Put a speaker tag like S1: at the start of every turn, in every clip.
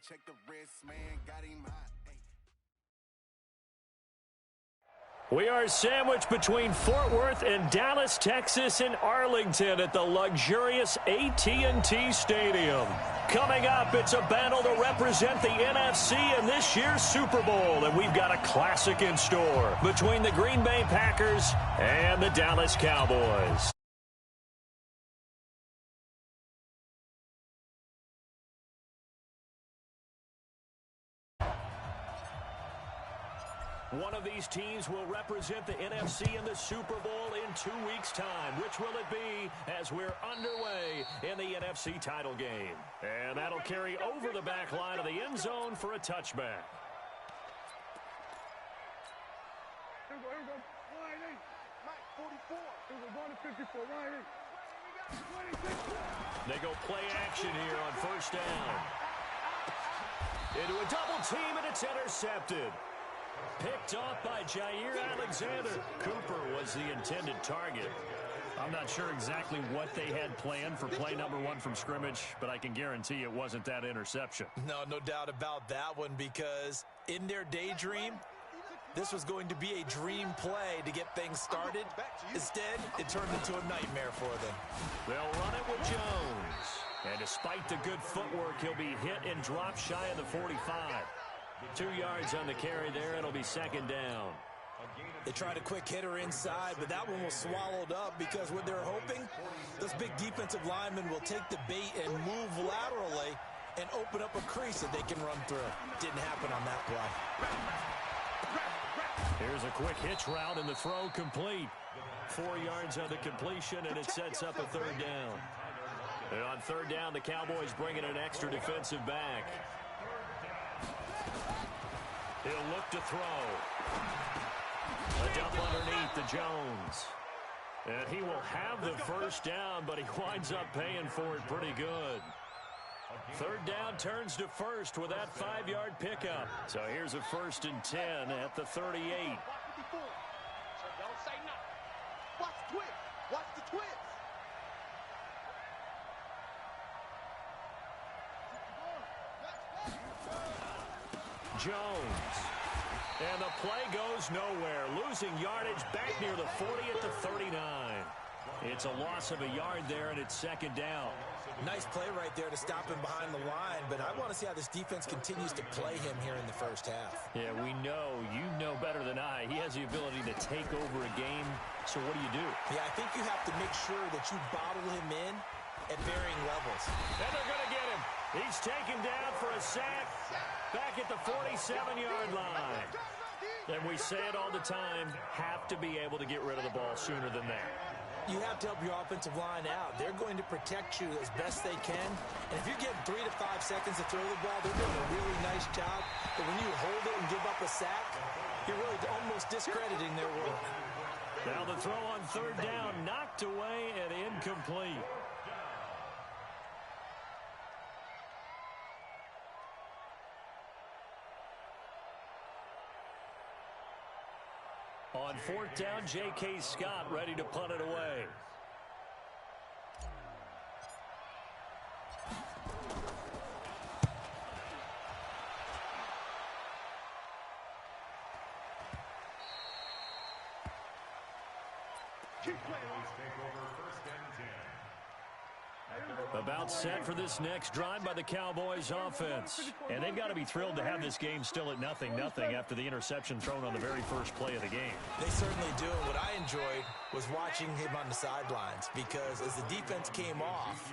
S1: check the wrist, man, got him hot.
S2: We are sandwiched between Fort Worth and Dallas, Texas, and Arlington at the luxurious AT&T Stadium. Coming up, it's a battle to represent the NFC in this year's Super Bowl, and we've got a classic in store between the Green Bay Packers and the Dallas Cowboys. One of these teams will represent the NFC in the Super Bowl in 2 weeks' time. Which will it be as we're underway in the NFC title game? And that'll carry over the back line of the end zone for a touchback.
S3: Here we go. Line 8. Mike, 44. Here we go. Going to 54. Line 8. 26.
S2: They go play action here on first down. Into a double team, and it's intercepted. Picked off by Jair Alexander. Cooper was the intended target. I'm not sure exactly what they had planned for play number 1 from scrimmage, but I can guarantee it wasn't that interception.
S4: No doubt about that one, because in their daydream, this was going to be a dream play to get things started. Instead, it turned into a nightmare for them.
S2: They'll run it with Jones. And despite the good footwork, he'll be hit and dropped shy of the 45. 2 yards on the carry there. It'll be second down.
S4: They tried a quick hitter inside, but that one was swallowed up because what they're hoping, this big defensive lineman will take the bait and move laterally and open up a crease that they can run through. Didn't happen on that play.
S2: Here's a quick hitch route, and the throw complete. 4 yards on the completion, and it sets up a third down. And on third down, the Cowboys bring in an extra defensive back. He'll look to throw. A dump underneath to Jones. And he will have the first down, but he winds up paying for it pretty good. Third down turns to first with that 5-yard pickup. So here's a 1st and 10 at the 38.
S3: So don't say nothing. Watch the twist. Watch the twist.
S2: Jones. And the play goes nowhere. Losing yardage back near the 40 at the 39. It's a loss of a yard there, and it's second down.
S4: Nice play right there to stop him behind the line, but I want to see how this defense continues to play him here in the first half.
S2: Yeah, we know. You know better than I. He has the ability to take over a game, so what do you do?
S4: Yeah, I think you have to make sure that you bottle him in at varying levels.
S2: And they're going to get him. He's taken down for a sack back at the 47-yard line. And we say it all the time, have to be able to get rid of the ball sooner than that.
S4: You have to help your offensive line out. They're going to protect you as best they can. And if you're getting 3 to 5 seconds to throw the ball, they're doing a really nice job. But when you hold it and give up a sack, you're really almost discrediting their work.
S2: Now the throw on third down, knocked away and incomplete. On fourth down, J.K. Scott ready to punt it away. About set for this next drive by the Cowboys offense. And they've got to be thrilled to have this game still at 0-0 after the interception thrown on the very first play of the game.
S4: They certainly do. And what I enjoyed was watching him on the sidelines, because as the defense came off,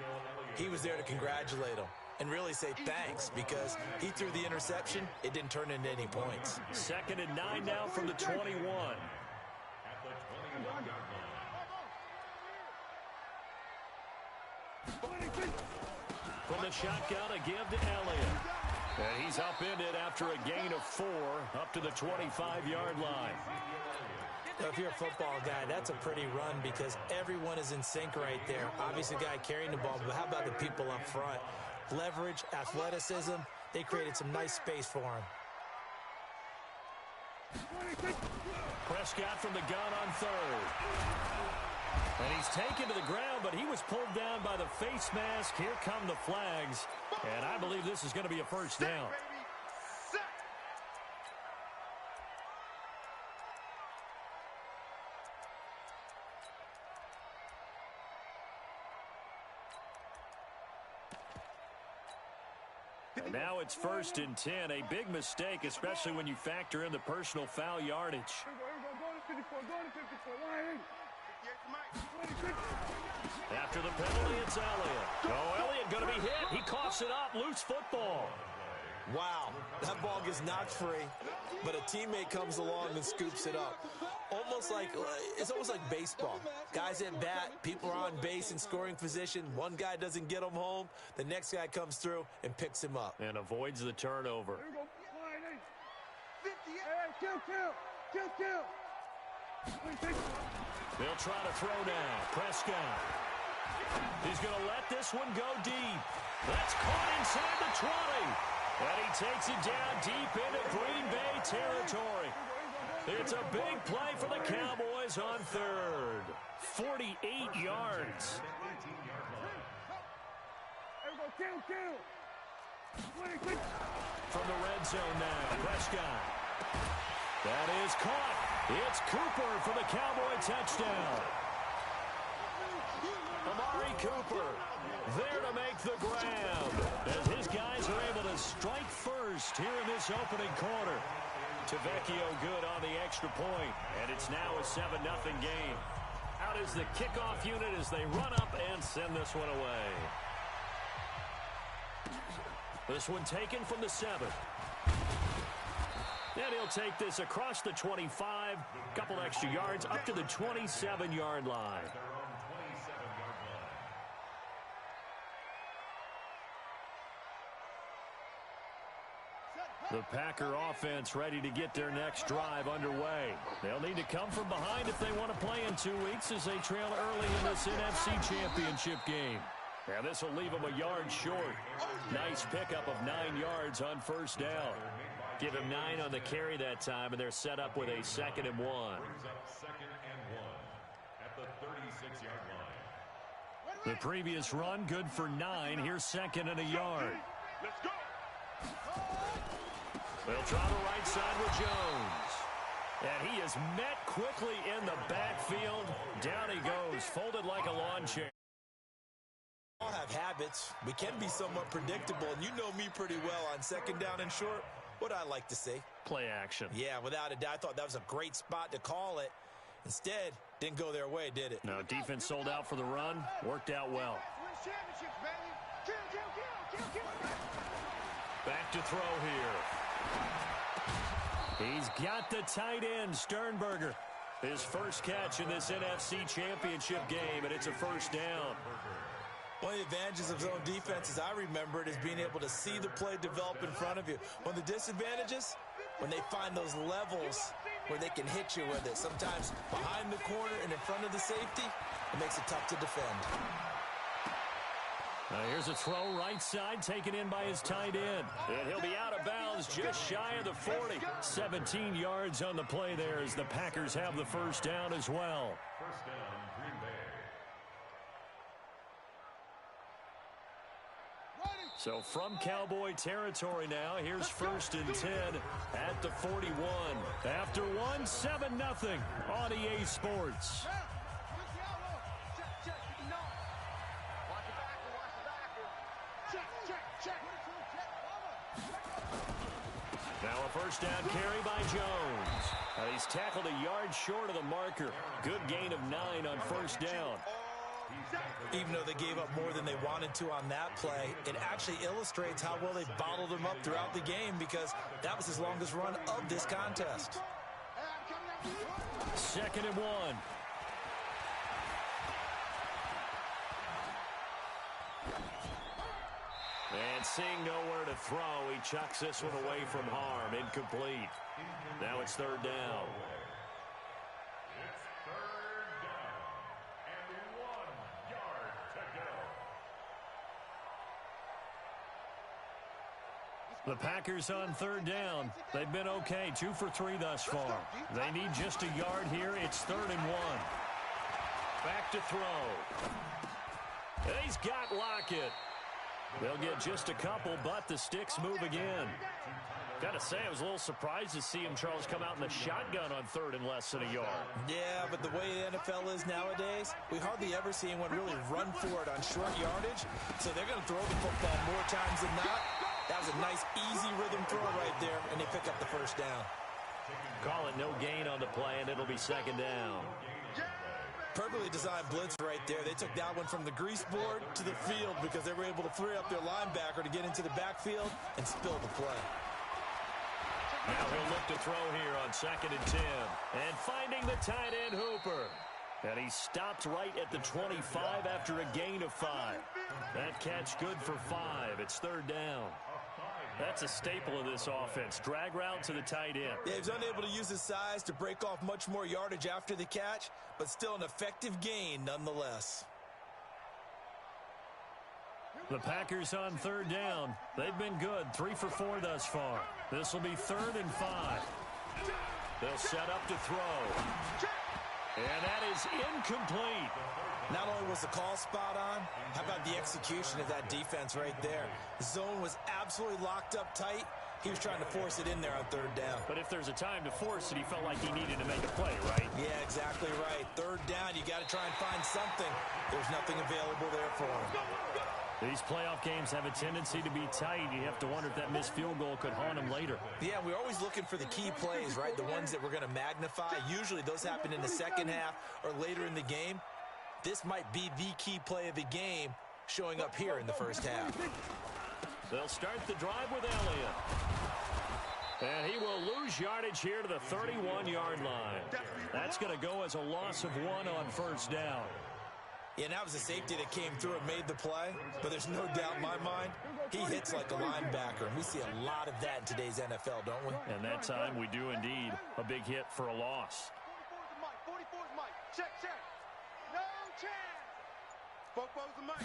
S4: he was there to congratulate them and really say thanks, because he threw the interception. It didn't turn into any points.
S2: 2nd and 9 now from the 21. From the shotgun, a give to Elliott. And he's upended after a gain of 4 up to the 25-yard line.
S4: Now, if you're a football guy, that's a pretty run, because everyone is in sync right there. Obviously, the guy carrying the ball, but how about the people up front? Leverage, athleticism, they created some nice space for him.
S2: Prescott from the gun on third. And he's taken to the ground, but he was pulled down by the face mask. Here come the flags. And I believe this is going to be a first down. And now it's 1st and 10. A big mistake, especially when you factor in the personal foul yardage. After the penalty, it's Elliott. Oh, Elliott going to be hit. He coughs it up. Loose football.
S4: Wow, that ball gets knocked free, but a teammate comes along and scoops it up. It's almost like baseball. Guys at bat, people are on base in scoring position. One guy doesn't get him home. The next guy comes through and picks him up.
S2: And avoids the turnover. They'll try to throw now. Prescott. He's going to let this one go deep. That's caught inside the 20. And he takes it down deep into Green Bay territory. It's a big play for the Cowboys on 3rd. 48 yards. From the red zone now, Prescott. That is caught. It's Cooper for the Cowboy touchdown. Amari Cooper there to make the grab as his guys are able to strike first here in this opening quarter. Tavecchio good on the extra point, and it's now a 7-0 game. Out is the kickoff unit as they run up and send this one away. This one taken from the 7. And he'll take this across the 25, couple extra yards up to the 27-yard line. The Packer offense ready to get their next drive underway. They'll need to come from behind if they want to play in 2 weeks as they trail early in this NFC Championship game. And this will leave them a yard short. Nice pickup of 9 yards on first down. Give him 9 on the carry that time, and they're set up with a 2nd and 1. The previous run good for 9. Here's 2nd and a yard.
S3: Let's go.
S2: They'll try the right side with Jones. And he is met quickly in the backfield. Down he goes, folded like a lawn chair.
S4: We all have habits. We can be somewhat predictable, and you know me pretty well on 2nd down and short. What I like to see.
S2: Play action.
S4: Yeah, without a doubt, I thought that was a great spot to call it. Instead, didn't go their way, did it?
S2: No, defense sold out for the run. Worked out well. Back to throw here. He's got the tight end, Sternberger. His first catch in this NFC Championship game, and it's a first down.
S4: One of the advantages of zone defense, as I remember it, is being able to see the play develop in front of you. One of the disadvantages, when they find those levels where they can hit you with it. Sometimes behind the corner and in front of the safety, it makes it tough to defend.
S2: Here's a throw right side taken in by his tight end. And he'll be out of bounds just shy of the 40. 17 yards on the play there as the Packers have the first down as well.
S5: First down, Green Bay.
S2: So from Cowboy territory now, here's 1st and 10 at the 41. After 1, 7-0 on EA Sports. Now a first down carry by Jones. He's tackled a yard short of the marker. Good gain of 9 on first down.
S4: Even though they gave up more than they wanted to on that play, it actually illustrates how well they bottled him up throughout the game because that was his longest run of this contest.
S2: 2nd and 1. And seeing nowhere to throw, he chucks this one away from harm. Incomplete. Now it's 3rd down.
S5: It's 3rd down and 1 yard to go.
S2: The Packers on 3rd down. They've been okay, 2 for 3 thus far. They need just a yard here. It's 3rd and 1. Back to throw. And he's got Lockett. They'll get just a couple, but the sticks move again. Got to say, I was a little surprised to see him, Charles, come out in the shotgun on third and less than a yard.
S4: Yeah, but the way the NFL is nowadays, we hardly ever see anyone really run for it on short yardage. So they're going to throw the football more times than not. That was a nice, easy rhythm throw right there, and they pick up the first down.
S2: Call it no gain on the play, and it'll be second down.
S4: Perfectly designed blitz right there. They took that one from the grease board to the field because they were able to free up their linebacker to get into the backfield and spill the play.
S2: Now he'll look to throw here on 2nd and 10. And finding the tight end, Hooper. And he stopped right at the 25 after a gain of 5. That catch good for 5. It's third down. That's a staple of this offense. Drag route to the tight end.
S4: Yeah, he's unable to use his size to break off much more yardage after the catch, but still an effective gain nonetheless.
S2: The Packers on third down. They've been good. 3 for 4 thus far. This will be 3rd and 5. They'll set up to throw. And that is incomplete.
S4: Not only was the call spot on, how about the execution of that defense right there? The zone was absolutely locked up tight. He was trying to force it in there on third down.
S2: But if there's a time to force it, he felt like he needed to make a play, right?
S4: Yeah, exactly right. Third down, you got to try and find something. There's nothing available there for him.
S2: These playoff games have a tendency to be tight. You have to wonder if that missed field goal could haunt him later.
S4: Yeah, we're always looking for the key plays, right? The ones that we're going to magnify. Usually those happen in the second half or later in the game. This might be the key play of the game showing up here in the first half.
S2: They'll start the drive with Elliott. And he will lose yardage here to the 31-yard line. That's going to go as a loss of 1 on first down.
S4: Yeah, and that was a safety that came through and made the play. But there's no doubt in my mind, he hits like a linebacker. And we see a lot of that in today's NFL, don't we?
S2: And that time we do indeed. A big hit for a loss.
S3: 44's Mike. Check. No chance. Bobo's the Mike.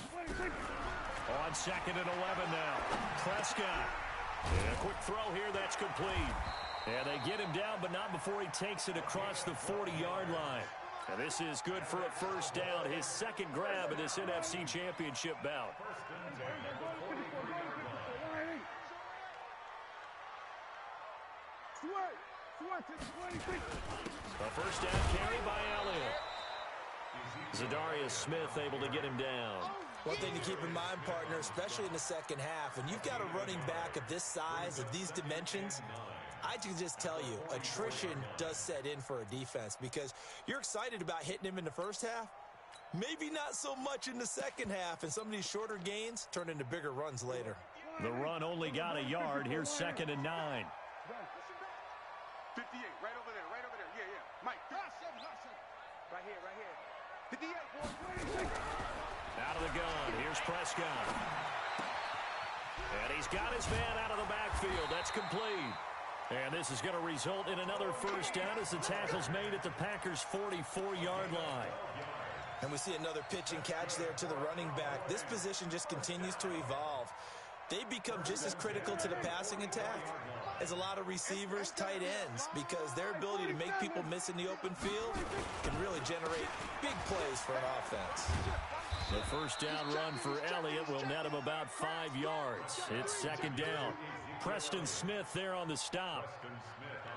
S2: On 2nd and 11 now. Prescott. And a quick throw here. That's complete. And they get him down, but not before he takes it across the 40-yard line. And this is good for a first down. His second grab of this NFC Championship bout. A first down carry by Elliott. Zadarius Smith able to get him down.
S4: One thing to keep in mind, partner, especially in the second half, when you've got a running back of this size, of these dimensions, I can just tell you, attrition does set in for a defense because you're excited about hitting him in the first half. Maybe not so much in the second half, and some of these shorter gains turn into bigger runs later.
S2: The run only got a yard. Here's 2nd and 9.
S3: 58, right over there. Yeah. Mike, right here. 58, boy.
S2: Out of the gun. Here's Prescott. And he's got his man out of the backfield. That's complete. And this is going to result in another first down as the tackle's made at the Packers' 44-yard line.
S4: And we see another pitch and catch there to the running back. This position just continues to evolve. They become just as critical to the passing attack as a lot of receivers, tight ends, because their ability to make people miss in the open field can really generate big plays for an offense.
S2: The first down run for Elliott will net him about 5 yards. It's second down. Preston Smith there on the stop.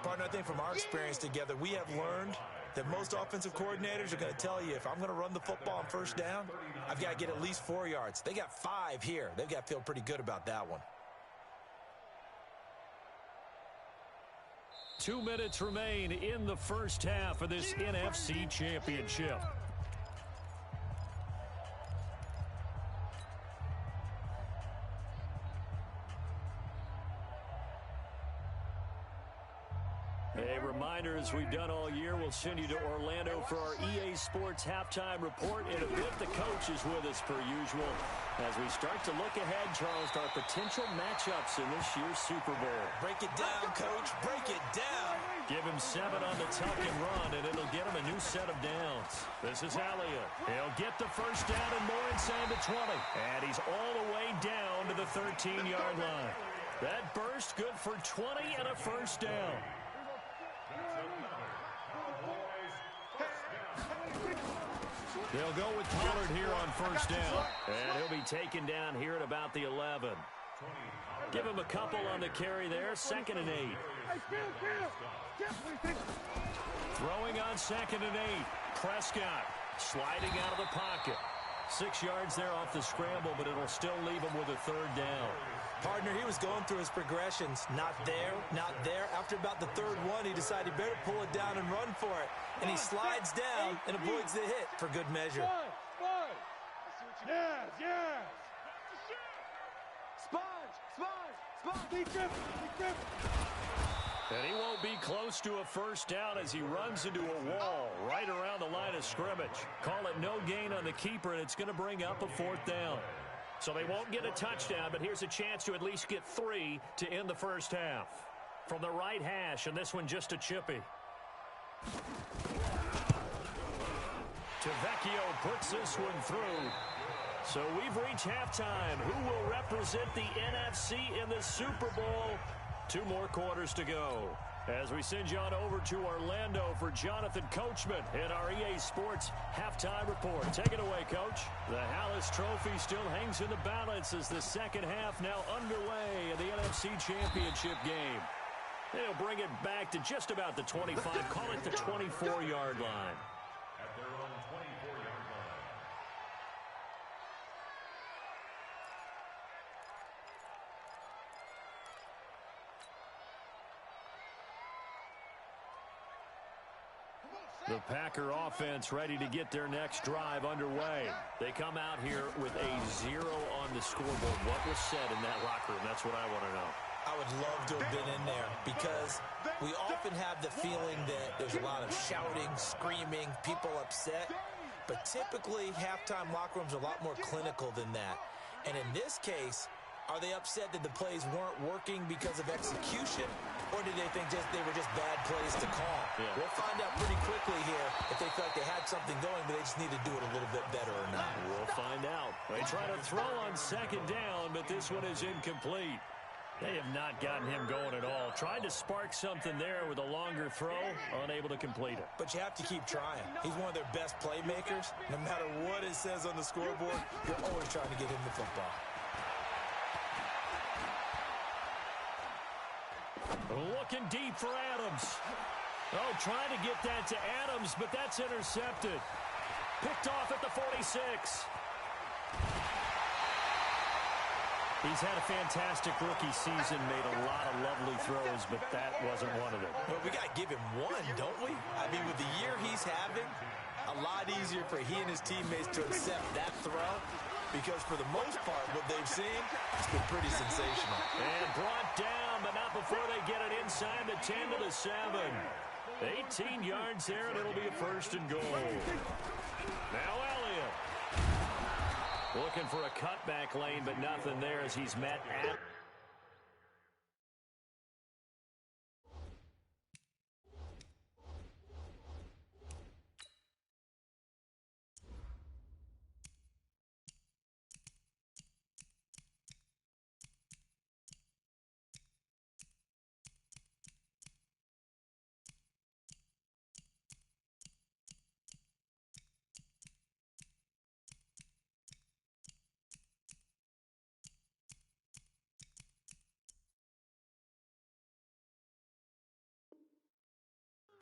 S4: Partner, I think from our experience together, we have learned that most offensive coordinators are going to tell you, if I'm going to run the football on first down, I've got to get at least 4 yards. They got 5 here. They've got to feel pretty good about that one.
S2: 2 minutes remain in the first half of this NFC Championship. A reminder, as we've done all year, we'll send you to Orlando for our EA Sports halftime report. In a bit, the coach is with us per usual as we start to look ahead, Charles, to our potential matchups in this year's Super Bowl.
S4: Break it down, Coach. Break it down.
S2: Give him 7 on the tuck and run, and it'll get him a new set of downs. This is Elliott. He'll get the first down and more inside the 20. And he's all the way down to the 13-yard line. That burst good for 20 and a first down. They'll go with Pollard here on first down. And he'll be taken down here at about the 11. Give him a couple on the carry there. 2nd and 8. Throwing on 2nd and 8. Prescott sliding out of the pocket. 6 yards there off the scramble, but it'll still leave him with a 3rd down.
S4: Partner, he was going through his progressions. Not there, not there. After about the 3rd one, he decided he better pull it down and run for it. And he slides down and avoids the hit for good measure.
S3: Yes. Sponge.
S2: And he won't be close to a 1st down as he runs into a wall right around the line of scrimmage. Call it no gain on the keeper, and it's going to bring up a 4th down. So they won't get a touchdown, but here's a chance to at least get 3 to end the 1st half. From the right hash, and this one just a chippy. Tavecchio puts this one through. So we've reached halftime. Who will represent the NFC in the Super Bowl? 2 more quarters to go. As we send you on over to Orlando for Jonathan Coachman in our EA Sports Halftime Report. Take it away, Coach. The Hallis Trophy still hangs in the balance as the 2nd half now underway in the NFC Championship game. They'll bring it back to just about the 25, call it the 24-yard line.
S5: At their own 24-yard line.
S2: The Packer offense ready to get their next drive underway. They come out here with a 0 on the scoreboard. What was said in that locker room? That's what I want to know.
S4: I would love to have been in there because we often have the feeling that there's a lot of shouting, screaming, people upset. But typically, halftime locker rooms are a lot more clinical than that. And in this case, are they upset that the plays weren't working because of execution? Or did they think they were just bad plays to call?
S2: Yeah.
S4: We'll find out pretty quickly here if they feel like they had something going, but they just need to do it a little bit better or not.
S2: We'll find out. They try to throw on 2nd down, but this one is incomplete. They have not gotten him going at all. Tried to spark something there with a longer throw, unable to complete it.
S4: But you have to keep trying. He's one of their best playmakers. No matter what it says on the scoreboard, you're always trying to get him the football.
S2: Looking deep for Adams. Oh, trying to get that to Adams, but that's intercepted. Picked off at the 46. He's had a fantastic rookie season, made a lot of lovely throws, but that wasn't one of them.
S4: Well, we got to give him one, don't we? I mean, with the year he's having, a lot easier for he and his teammates to accept that throw because for the most part, what they've seen, it's been pretty sensational.
S2: And brought down, but not before they get it inside the 10 to the 7. 18 yards there, and it'll be a 1st and goal. Now Elliott. Looking for a cutback lane, but nothing there as he's met at...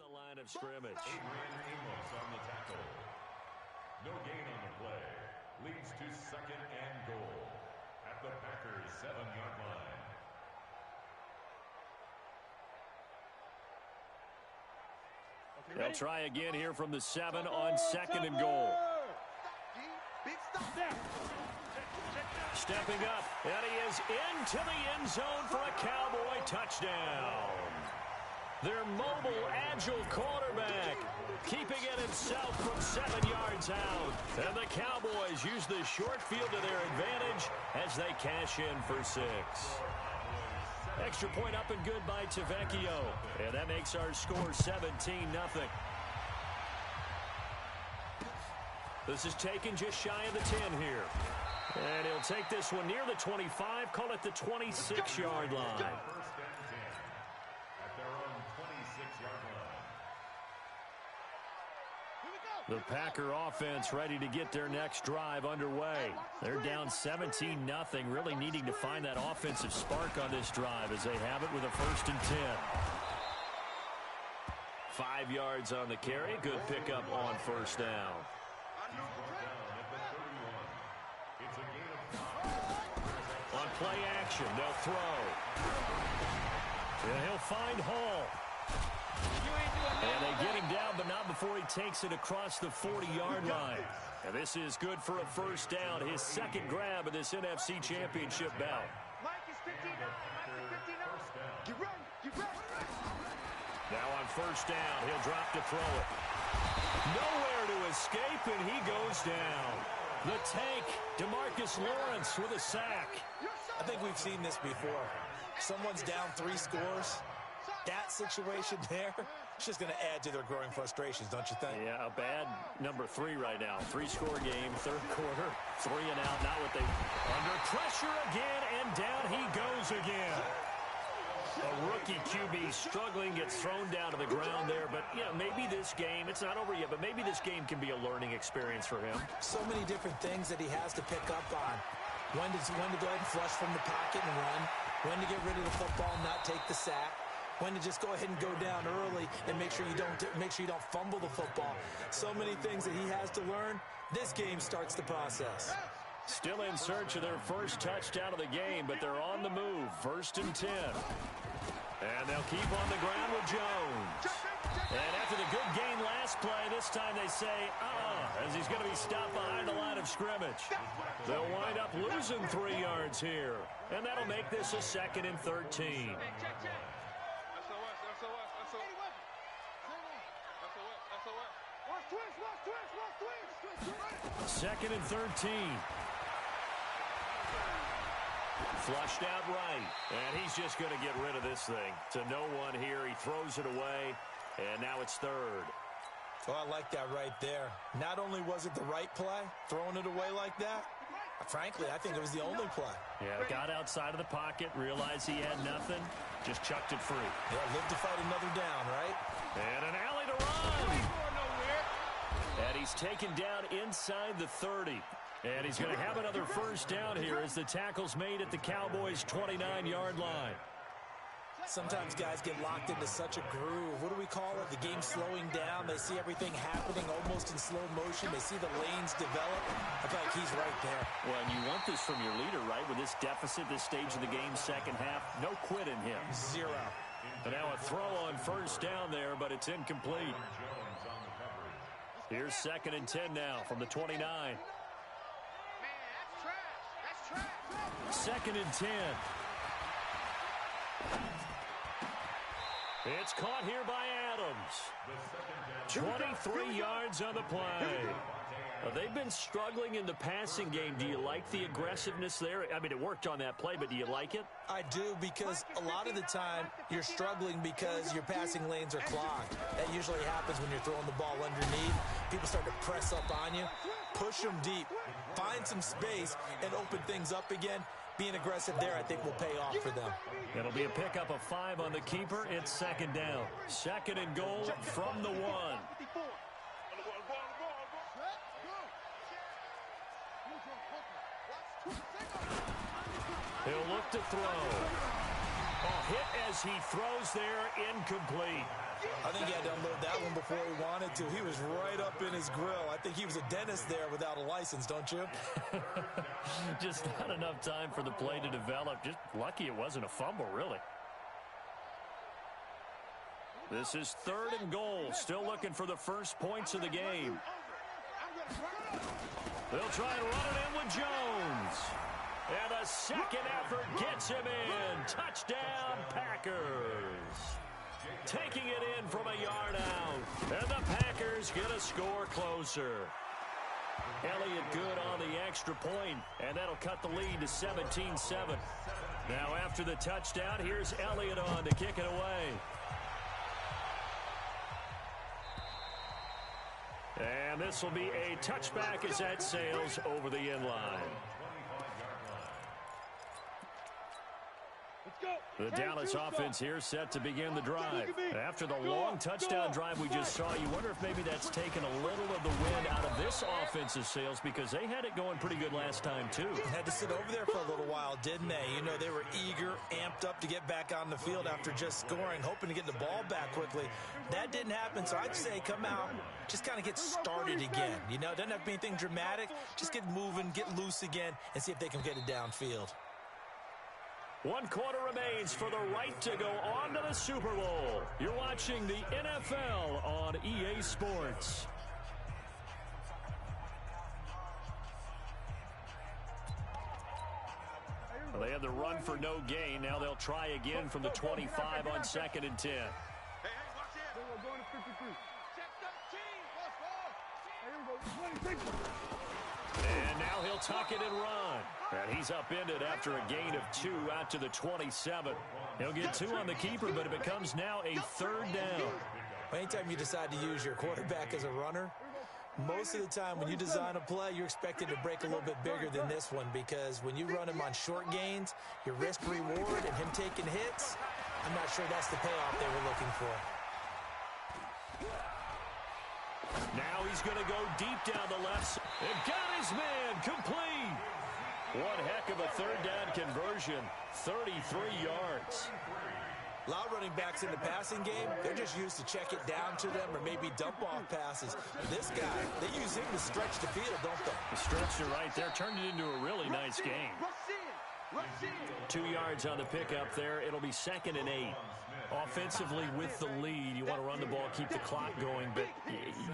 S2: line of scrimmage.
S5: Adrian Amos on the tackle. No gain on the play. Leads to 2nd and goal at the Packers' 7-yard line.
S2: They'll try again here from the 7 on 2nd and goal. Stepping up, and he is into the end zone for a Cowboy touchdown. Their mobile, agile quarterback keeping it himself from 7 yards out. And the Cowboys use the short field to their advantage as they cash in for 6. Extra point up and good by Tavecchio. And that makes our score 17-0. This is taken just shy of the 10 here. And he'll take this one near the 25, call it the 26-yard line. The Packer offense ready to get their next drive underway. They're down 17-0, really needing to find that offensive spark on this drive as they have it with a 1st and 10. 5 yards on the carry. Good pickup on 1st down. On play action, they'll throw. And he'll find Hall. And they get him down, but not before he takes it across the 40-yard line. And this is good for a 1st down, his 2nd grab of this NFC Championship bout.
S3: Mike is 59. Get ready. Get ready.
S2: Now on 1st down, he'll drop to throw it. Nowhere to escape, and he goes down. The tank, DeMarcus Lawrence with a sack.
S4: I think we've seen this before. Someone's down 3 scores. That situation there, it's just going to add to their growing frustrations, don't you think?
S2: Yeah, a bad number 3 right now. 3-score game, 3rd quarter, 3 and out. Not what they under pressure again, and down he goes again. A rookie QB struggling, gets thrown down to the ground there. But, you know, maybe this game, it's not over yet, but maybe this game can be a learning experience for him.
S4: So many different things that he has to pick up on. When to go ahead and flush from the pocket and run. When to get rid of the football and not take the sack. When to just go ahead and go down early and make sure you don't fumble the football. So many things that he has to learn. This game starts the process.
S2: Still in search of their 1st touchdown of the game, but they're on the move. 1st and 10. And they'll keep on the ground with Jones. And after the good gain last play, this time they say, as he's going to be stopped behind the line of scrimmage. They'll wind up losing 3 yards here. And that'll make this a 2nd and 13. Second and 13. Flushed out right. And he's just going to get rid of this thing. To no one here. He throws it away. And now it's 3rd.
S4: Oh, I like that right there. Not only was it the right play, throwing it away like that, frankly, I think it was the only play.
S2: Yeah, got outside of the pocket, realized he had nothing, just chucked it free.
S4: Yeah, live to fight another down, right?
S2: And an alley to run. And he's taken down inside the 30. And he's going to have another 1st down here as the tackle's made at the Cowboys' 29-yard line.
S4: Sometimes guys get locked into such a groove. What do we call it? The game slowing down. They see everything happening almost in slow motion. They see the lanes develop. I feel like he's right there.
S2: Well, and you want this from your leader, right? With this deficit, this stage of the game, 2nd half, no quit in him.
S4: 0.
S2: And now a throw on 1st down there, but it's incomplete. Here's 2nd and 10 now from the 29.
S3: Man, that's trash. That's trash.
S2: 2nd and 10. It's caught here by Adams. 23 yards on the play. They've been struggling in the passing game. Do you like the aggressiveness there? I mean, it worked on that play, but do you like it?
S4: I do, because a lot of the time you're struggling because your passing lanes are clogged. That usually happens when you're throwing the ball underneath. People start to press up on you. Push them deep. Find some space and open things up again. Being aggressive there, I think, will pay off for them.
S2: It'll be a pickup of 5 on the keeper. It's 2nd down. 2nd and goal from the 1. He'll look to throw. A hit as he throws there, incomplete.
S4: I think he had to unload that one before he wanted to. He was right up in his grill. I think he was a dentist there without a license, don't you?
S2: Just not enough time for the play to develop. Just lucky it wasn't a fumble, really. This is 3rd and goal. Still looking for the 1st points of the game. They'll try and run it in with Jones. And a 2nd effort gets him in. Touchdown, Packers. Taking it in from a yard out. And the Packers get a score closer. Elliott good on the extra point, and that'll cut the lead to 17-7. Now after the touchdown, here's Elliott on to kick it away. And this will be a touchback as that sails over the end line.
S3: Let's go.
S2: The Dallas offense here set to begin the drive. After the long touchdown drive we just saw, you wonder if maybe that's taken a little of the wind out of this offense's sails because they had it going pretty good last time too.
S4: Had to sit over there for a little while, didn't they? You know, they were eager, amped up to get back on the field after just scoring, hoping to get the ball back quickly. That didn't happen, so I'd say come out, just kind of get started again. You know, doesn't have to be anything dramatic. Just get moving, get loose again, and see if they can get it downfield.
S2: 1 quarter remains for the right to go on to the Super Bowl. You're watching the NFL on EA Sports. Well, they had the run for no gain. Now they'll try again from the 25 on 2nd and 10.
S3: Hey, watch it. We're going to 53. Check the team.
S2: And now he'll tuck it and run. And he's upended after a gain of 2 out to the 27. He'll get 2 on the keeper, but it becomes now a 3rd down.
S4: Anytime you decide to use your quarterback as a runner, most of the time when you design a play, you're expected to break a little bit bigger than this one because when you run him on short gains, your risk-reward and him taking hits, I'm not sure that's the payoff they were looking for.
S2: Now he's going to go deep down the left. And got his man complete. One heck of a 3rd down conversion. 33 yards.
S4: A lot of running backs in the passing game, they're just used to check it down to them or maybe dump off passes. This guy, they use him to stretch the field, don't they?
S2: The stretch it right there turned it into a really nice game. 2 yards on the pickup there. It'll be 2nd and 8. Offensively with the lead, you want to run the ball, keep the clock going, but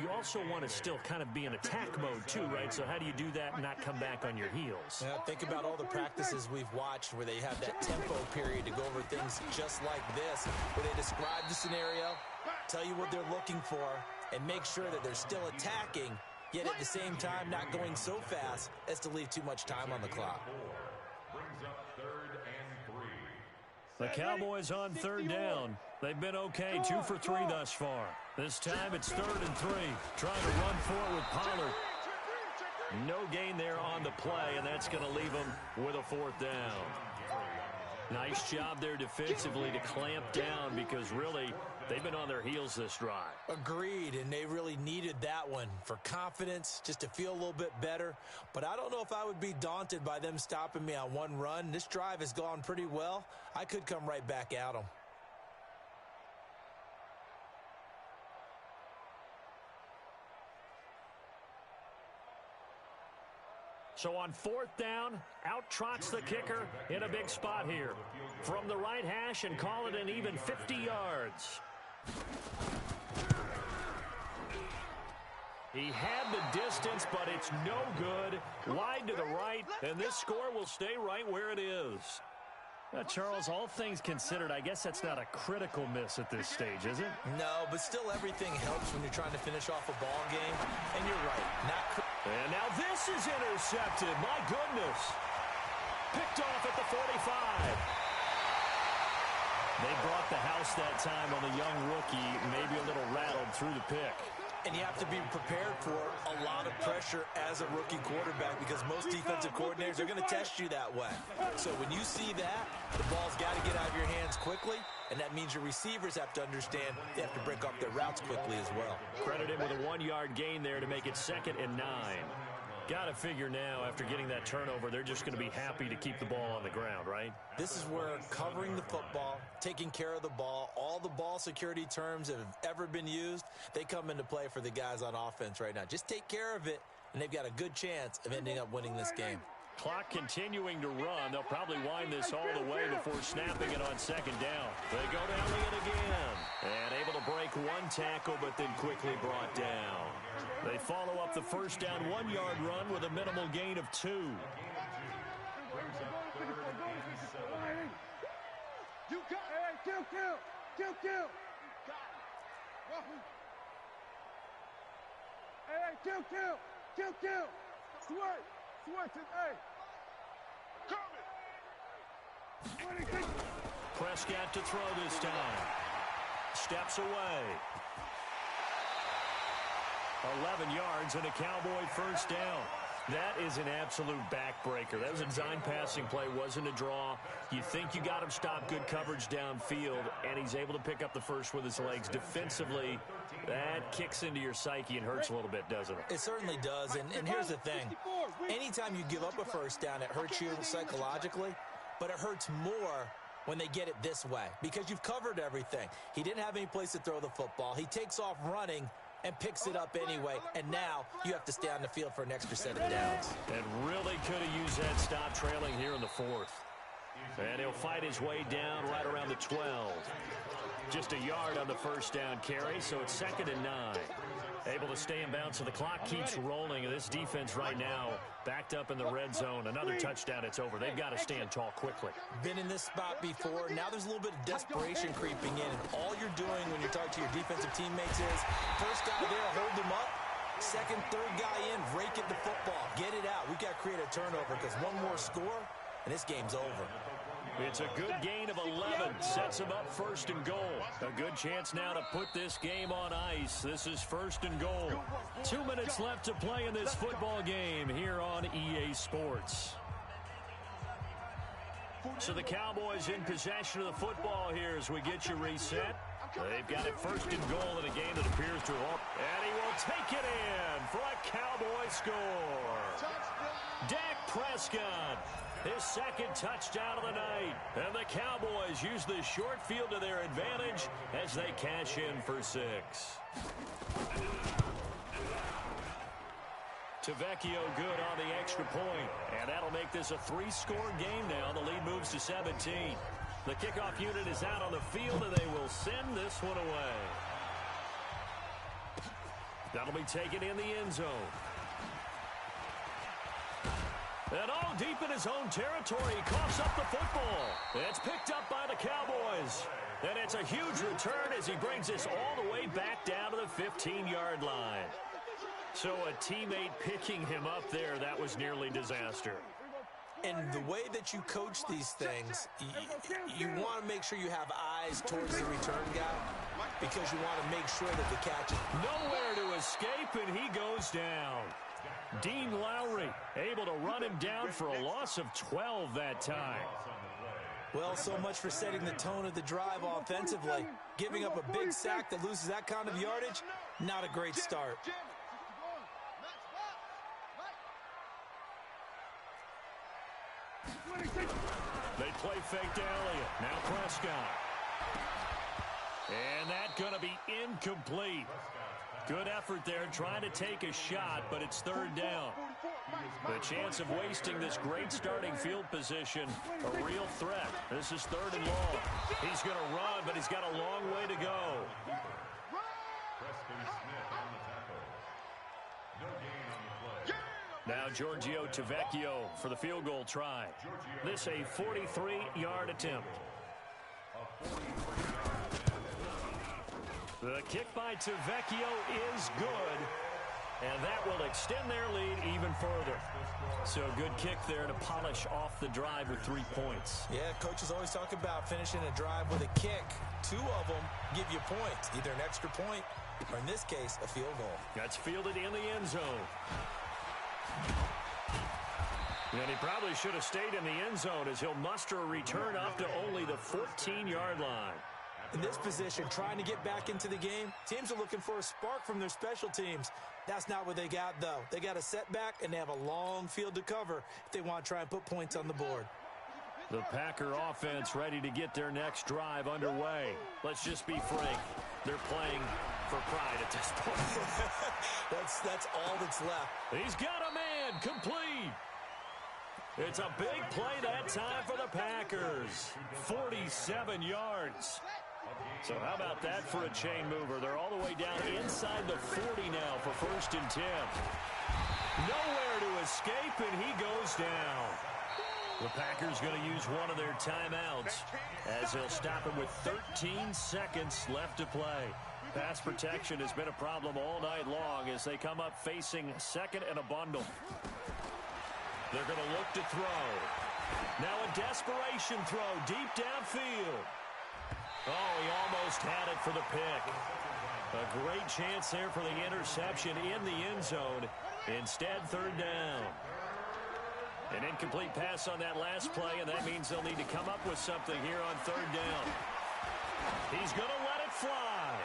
S2: you also want to still kind of be in attack mode too, right? So how do you do that and not come back on your heels?
S4: Yeah, think about all the practices we've watched where they have that tempo period to go over things just like this, where they describe the scenario, tell you what they're looking for, and make sure that they're still attacking, yet at the same time not going so fast as to leave too much time on the clock.
S5: Brings up 3rd and 3.
S2: The Cowboys on 3rd down. They've been okay, 2 for 3 thus far. This time it's 3rd and 3. Trying to run for it with Pollard. No gain there on the play, and that's going to leave them with a 4th down. Nice job there defensively to clamp down because really they've been on their heels this drive.
S4: Agreed, and they really needed that one for confidence, just to feel a little bit better. But I don't know if I would be daunted by them stopping me on one run. This drive has gone pretty well. I could come right back at them.
S2: So on 4th down, out trots the kicker in a big spot here. From the right hash and call it an even 50 yards. He had the distance, but it's no good. Wide to the right, and this score will stay right where it is. Charles, all things considered, I guess that's not a critical miss at this stage, is it?
S4: No, but still everything helps when you're trying to finish off a ball game. And you're right,
S2: and now this is intercepted. My goodness. Picked off at the 45. They brought the house that time on the young rookie, maybe a little rattled through the pick.
S4: And you have to be prepared for a lot of pressure as a rookie quarterback because most defensive coordinators are going to test you that way. So when you see that, the ball's got to get out of your hands quickly, and that means your receivers have to understand they have to break off their routes quickly as well.
S2: Credit him with a 1-yard gain there to make it 2nd and 9. Got to figure now, after getting that turnover, they're just going to be happy to keep the ball on the ground, right?
S4: This is where covering the football, taking care of the ball, all the ball security terms that have ever been used, they come into play for the guys on offense right now. Just take care of it, and they've got a good chance of ending up winning this game.
S2: Clock continuing to run. They'll probably wind this all the way before snapping it on 2nd down. They go down with it again. And able to break one tackle, but then quickly brought down. They follow up the 1st down 1-yard run with a minimal gain of 2.
S3: You got it. Kill. Hey, kill. Switch it, hey. Coming.
S2: Prescott to throw this time. Steps away. 11 yards and a Cowboy 1st down. That is an absolute backbreaker. That was a design passing play, wasn't a draw. You think you got him stopped, good coverage downfield, and he's able to pick up the first with his legs. Defensively, that kicks into your psyche and hurts a little bit, doesn't it?
S4: It certainly does, and here's the thing. Anytime you give up a first down, it hurts you psychologically, but it hurts more when they get it this way because you've covered everything. He didn't have any place to throw the football. He takes off running and picks it up anyway, and now you have to stay on the field for an extra set of downs.
S2: And really could have used that stop trailing here in the fourth. And he'll fight his way down right around the 12. Just a yard on the first down carry, so it's 2nd and 9. Able to stay in bounds, so the clock keeps rolling. And this defense right now backed up in the red zone. Another touchdown, it's over. They've got to stand tall quickly.
S4: Been in this spot before. Now there's a little bit of desperation creeping in. And all you're doing when you're talking to your defensive teammates is, first guy there, hold them up. Second, third guy in, rake at the football. Get it out. We've got to create a turnover because one more score, and this game's over.
S2: It's a good gain of 11. Sets him up 1st and goal. A good chance now to put this game on ice. This is 1st and goal. 2 minutes left to play in this football game here on EA Sports. So the Cowboys in possession of the football here as we get you reset. They've got it 1st and goal in a game that appears to have. And he will take it in for a Cowboy score. Dak Prescott. His 2nd touchdown of the night. And the Cowboys use the short field to their advantage as they cash in for 6. Tavecchio good on the extra point. And that'll make this a 3-score game now. The lead moves to 17. The kickoff unit is out on the field, and they will send this one away. That'll be taken in the end zone. And all deep in his own territory, he coughs up the football. It's picked up by the Cowboys. And it's a huge return as he brings this all the way back down to the 15-yard line. So a teammate picking him up there, that was nearly disaster.
S4: And the way that you coach these things, you want to make sure you have eyes towards the return guy because you want to make sure that the catch is
S2: nowhere to escape, and he goes down. Dean Lowry able to run him down for a loss of 12 that time.
S4: Well, so much for setting the tone of the drive offensively. Giving up a big sack that loses that kind of yardage, not a great start.
S2: They play fake to Elliott. Now Prescott. And that's going to be incomplete. Good effort there trying to take a shot, but it's 3rd down. The chance of wasting this great starting field position, a real threat. This is 3rd and long. He's going to run, but he's got a long way to go. Now Giorgio Tavecchio for the field goal try. This a 43-yard attempt. The kick by Tavecchio is good, and that will extend their lead even further. So good kick there to polish off the drive with 3 points.
S4: Yeah, coaches always talk about finishing a drive with a kick. 2 of them give you points, either an extra point or, in this case, a field goal.
S2: That's fielded in the end zone. And he probably should have stayed in the end zone as he'll muster a return up to only the 14-yard line.
S4: In this position, trying to get back into the game, teams are looking for a spark from their special teams. That's not what they got, though. They got a setback, and they have a long field to cover if they want to try and put points on the board.
S2: The Packer offense ready to get their next drive underway. Let's just be frank. They're playing for pride at this point.
S4: That's all that's left.
S2: He's got a man complete. It's a big play that time for the Packers. 47 yards. So how about that for a chain mover? They're all the way down inside the 40 now for 1st and 10. Nowhere to escape, and he goes down. The Packers going to use one of their timeouts as they'll stop him with 13 seconds left to play. Pass protection has been a problem all night long as they come up facing 2nd and a bundle. They're going to look to throw. Now a desperation throw deep downfield. Oh, he almost had it for the pick. A great chance there for the interception in the end zone. Instead, third down. An incomplete pass on that last play, and that means they'll need to come up with something here on third down. He's going to let it fly.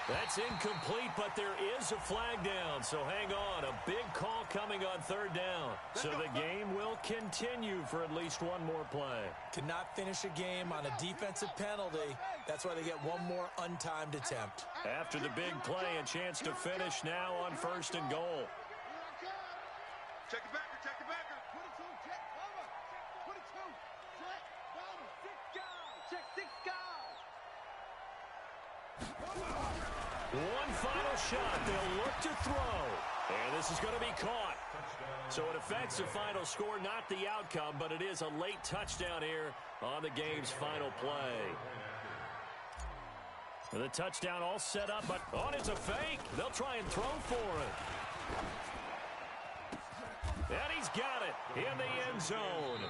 S2: That's incomplete, but there is a flag down, so hang on. A big call coming on third down. So the game will continue for at least one more play.
S4: Cannot finish a game on a defensive penalty. That's why they get one more untimed attempt.
S2: After the big play, a chance to finish now on first and goal.
S3: Check it backer, check it backer. 22, check, over. 22, check, over. 6 guys. Check 6 guys.
S2: One final shot. They'll look to throw. And this is going to be caught. So it affects the final score, not the outcome, but it is a late touchdown here on the game's final play. The touchdown all set up, but it's a fake. They'll try and throw for it. And he's got it in the end zone.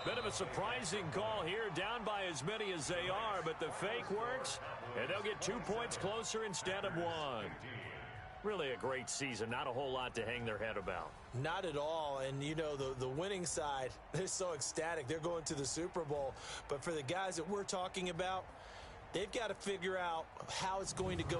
S2: Bit of a surprising call here, down by as many as they are, but the fake works, and they'll get 2 points closer instead of 1. Really a great season, not a whole lot to hang their head about.
S4: Not at all, and you know, the winning side, they're so ecstatic. They're going to the Super Bowl, but for the guys that we're talking about, they've got to figure out how it's going to go